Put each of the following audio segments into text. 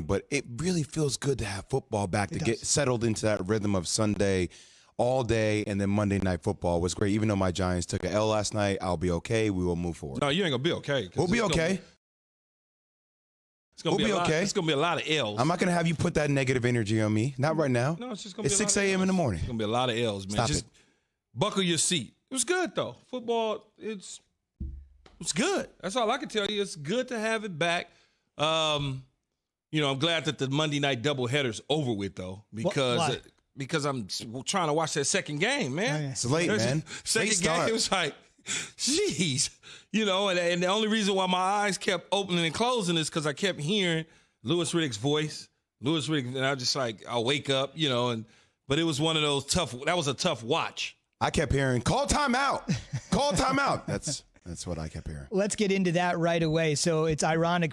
but it really feels good to have football back, to get settled into that rhythm of Sunday all day, and then Monday Night Football was great. Even though my Giants took an L last night, I'll be okay. We will move forward. No, you ain't going to be okay. We'll be okay. It's going to be okay. It's going to be a lot of L's. I'm not going to have you put that negative energy on me. Not right now. No, it's just going to be 6 a.m. in the morning. It's going to be a lot of L's, man. Stop just it. Buckle your seat. It was good, though. Football, it's good. That's all I can tell you. It's good to have it back. I'm glad that the Monday night doubleheader's over with, though, because I'm trying to watch that second game, man. It's late, man. Second game, it was like, jeez. And the only reason why my eyes kept opening and closing is because I kept hearing Louis Riddick's voice. And I was just like, I'll wake up, but it was one of those that was a tough watch. I kept hearing, call timeout. Call timeout. That's what I kept hearing. Let's get into that right away. So it's ironic.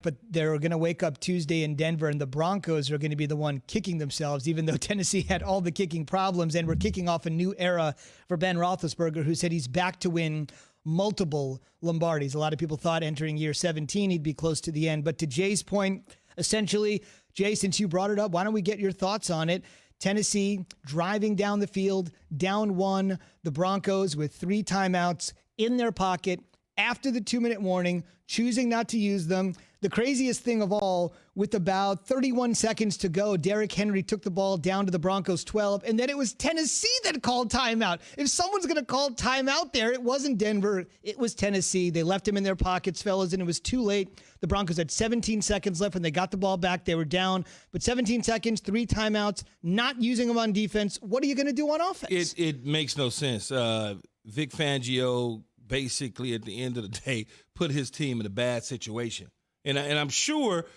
But they're going to wake up Tuesday in Denver, and the Broncos are going to be the one kicking themselves, even though Tennessee had all the kicking problems. And we're kicking off a new era for Ben Roethlisberger, who said he's back to win multiple Lombardis. A lot of people thought entering year 17 he'd be close to the end. But to Jay's point, essentially, Jay, since you brought it up, why don't we get your thoughts on it? Tennessee driving down the field, down one, the Broncos with 3 timeouts in their pocket after the 2-minute warning, choosing not to use them. The craziest thing of all, with about 31 seconds to go, Derrick Henry took the ball down to the Broncos 12, and then it was Tennessee that called timeout. If someone's going to call timeout there, it wasn't Denver, it was Tennessee. They left him in their pockets, fellas, and it was too late. The Broncos had 17 seconds left when they got the ball back. They were down, but 17 seconds, 3 timeouts, not using them on defense. What are you going to do on offense? It makes no sense. Vic Fangio basically at the end of the day put his team in a bad situation. And I'm sure,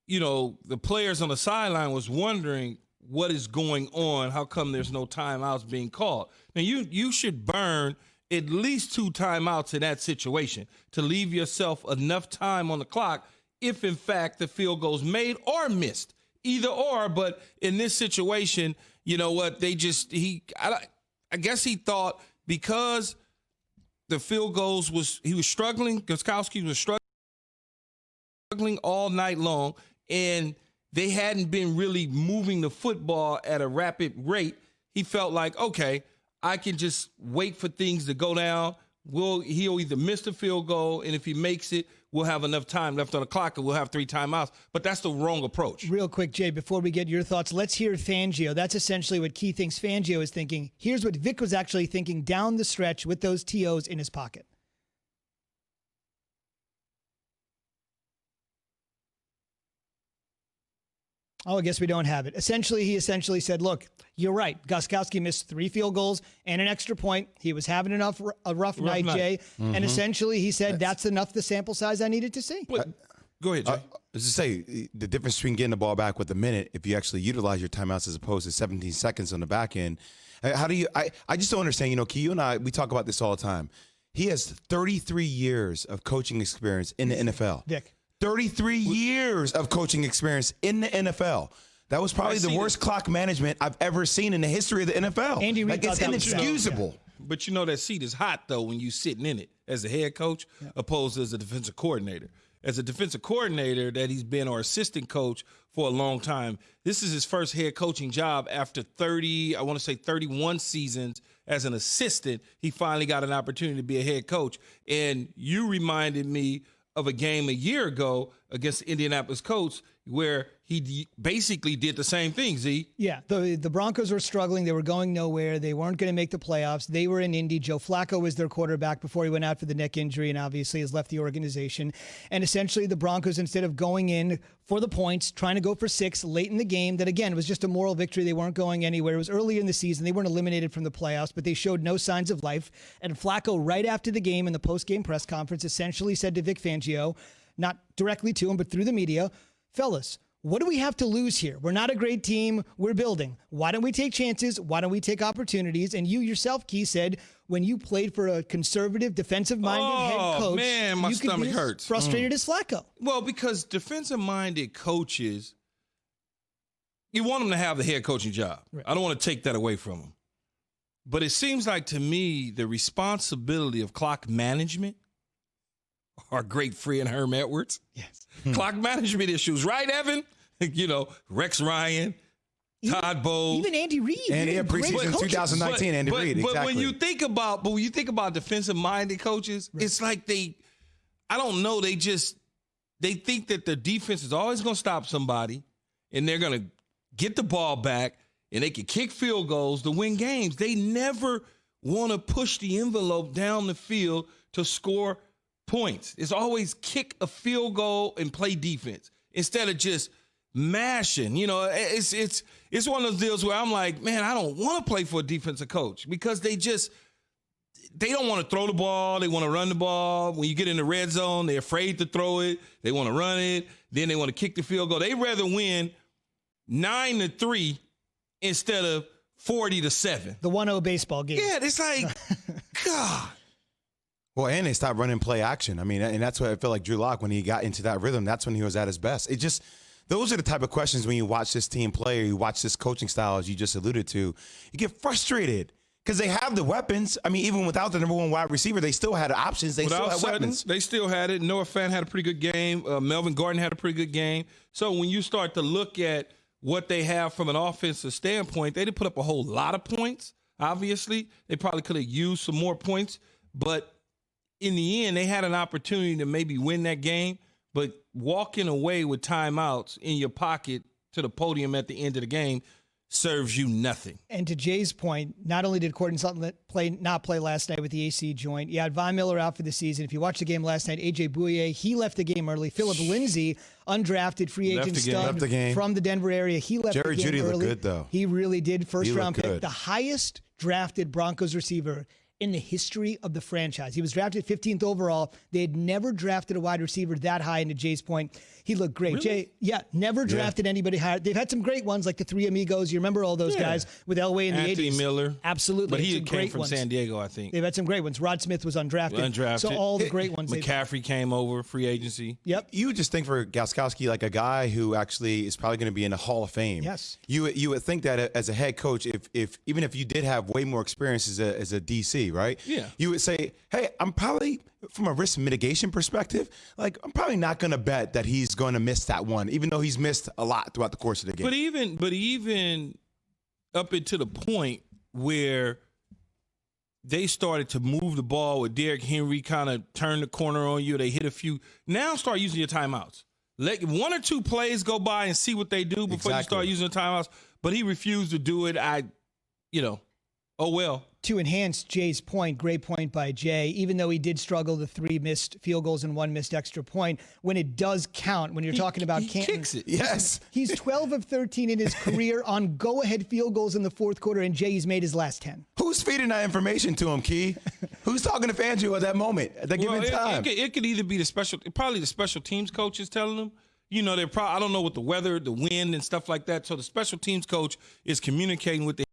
the players on the sideline was wondering what is going on. How come there's no timeouts being called? Now, you should burn at least 2 timeouts in that situation to leave yourself enough time on the clock if, in fact, the field goal's made or missed. Either or, but in this situation, you know what? I guess he thought because the field goals he was struggling, Gostkowski was struggling all night long, and they hadn't been really moving the football at a rapid rate. He felt like, okay, I can just wait for things to go down. He'll either miss the field goal, and if he makes it, we'll have enough time left on the clock, and we'll have 3 timeouts. But that's the wrong approach. Real quick, Jay, before we get your thoughts, let's hear Fangio. That's essentially what Key thinks Fangio is thinking. Here's what Vic was actually thinking down the stretch with those TOs in his pocket. Oh, I guess we don't have it. He essentially said, look, you're right. Gostkowski missed 3 field goals and an extra point. He was having a rough night, Jay. Mm-hmm. And essentially he said, that's enough the sample size I needed to see. Go ahead, Jay. As I say, the difference between getting the ball back with a minute, if you actually utilize your timeouts as opposed to 17 seconds on the back end, how do you – I just don't understand. Key, you and I, we talk about this all the time. He has 33 years of coaching experience in the NFL. Dick. 33 years of coaching experience in the NFL. That was probably the worst clock management I've ever seen in the history of the NFL. Andy Reid it's inexcusable. Yeah. But that seat is hot, though, when you're sitting in it as a head coach opposed to as a defensive coordinator. As a defensive coordinator that he's been or assistant coach for a long time, this is his first head coaching job after 31 seasons as an assistant. He finally got an opportunity to be a head coach. And you reminded me of a game a year ago against the Indianapolis Colts where he basically did the same thing, Z. Yeah, the Broncos were struggling. They were going nowhere. They weren't going to make the playoffs. They were in Indy. Joe Flacco was their quarterback before he went out for the neck injury and obviously has left the organization. And essentially the Broncos, instead of going in for the points, trying to go for 6 late in the game, that again was just a moral victory. They weren't going anywhere. It was earlier in the season. They weren't eliminated from the playoffs, but they showed no signs of life. And Flacco, right after the game in the post-game press conference, essentially said to Vic Fangio, not directly to him, but through the media, fellas, what do we have to lose here? We're not a great team. We're building. Why don't we take chances? Why don't we take opportunities? And you yourself, Key, said when you played for a conservative, defensive-minded head coach, man, my stomach hurts. Frustrated as Flacco. Well, because defensive-minded coaches, you want them to have the head coaching job. Right. I don't want to take that away from them. But it seems like to me the responsibility of clock management our great friend Herm Edwards. Yes. Clock management issues, right, Evan? Rex Ryan, Todd Bowles, even Andy Reid. And They're great preseason coaches. 2019, Andy Reid. But Exactly. when you think about defensive-minded coaches, it's like I don't know, they think that the defense is always going to stop somebody, and they're going to get the ball back, and they can kick field goals to win games. They never want to push the envelope down the field to score points. It's always kick a field goal and play defense instead of just mashing. It's one of those deals where I'm like, man, I don't want to play for a defensive coach because they don't want to throw the ball. They want to run the ball. When you get in the red zone, they're afraid to throw it. They want to run it. Then they want to kick the field goal. They'd rather win 9-3 instead of 40-7. The 1-0 baseball game. Yeah, it's like, God. Well, and they stopped running play action. I mean, and that's what I feel like Drew Lock, when he got into that rhythm, that's when he was at his best. Those are the type of questions when you watch this team play or you watch this coaching style, as you just alluded to, you get frustrated because they have the weapons. I mean, even without the number one wide receiver, they still had options. They still had weapons. They still had it. Noah Fant had a pretty good game. Melvin Gordon had a pretty good game. So when you start to look at what they have from an offensive standpoint, they didn't put up a whole lot of points, obviously. They probably could have used some more points. But in the end, they had an opportunity to maybe win that game. But walking away with timeouts in your pocket to the podium at the end of the game serves you nothing. And to Jay's point, not only did Courtland Sutton not play last night with the AC joint, you had Von Miller out for the season. If you watched the game last night, A.J. Bouye, he left the game early. Phillip Lindsay, undrafted free agent stud from the Denver area, he left Jerry the game Jeudy early. looked good, though. He really did. First-round pick. Good. The highest drafted Broncos receiver in the history of the franchise. He was drafted 15th overall. They had never drafted a wide receiver that high, and to Jay's point, he looked great. Really? Jay, never drafted anybody higher. They've had some great ones like the Three Amigos. You remember all those guys with Elway in the 80s. Anthony Miller. Absolutely. But he Some came great from ones. San Diego, I think. They've had some great ones. Rod Smith was undrafted. So all the great ones. McCaffrey came over, free agency. Yep. You would just think for Gostkowski, like a guy who actually is probably going to be in the Hall of Fame. Yes. You would think that as a head coach, if even if you did have way more experience as a DC, right? Yeah. You would say, hey, I'm probably, from a risk mitigation perspective, like I'm probably not going to bet that he's going to miss that one, even though he's missed a lot throughout the course of the game. But even up into the point where they started to move the ball with Derrick Henry kind of turn the corner on you, they hit a few. Now start using your timeouts. Let one or two plays go by and see what they do before you start using the timeouts. But he refused to do it. Oh well. To enhance Jay's point, great point by Jay, even though he did struggle the 3 missed field goals and 1 missed extra point, when it does count, when you're talking about he Canton. kicks it. Yes. He's 12 of 13 in his career on go-ahead field goals in the fourth quarter, and Jay, he's made his last 10. Who's feeding that information to him, Key? Who's talking to Fangio at that moment, at that given time? It could either be probably the special teams coach is telling them. They're probably, I don't know, with the weather, the wind, and stuff like that. So the special teams coach is communicating with the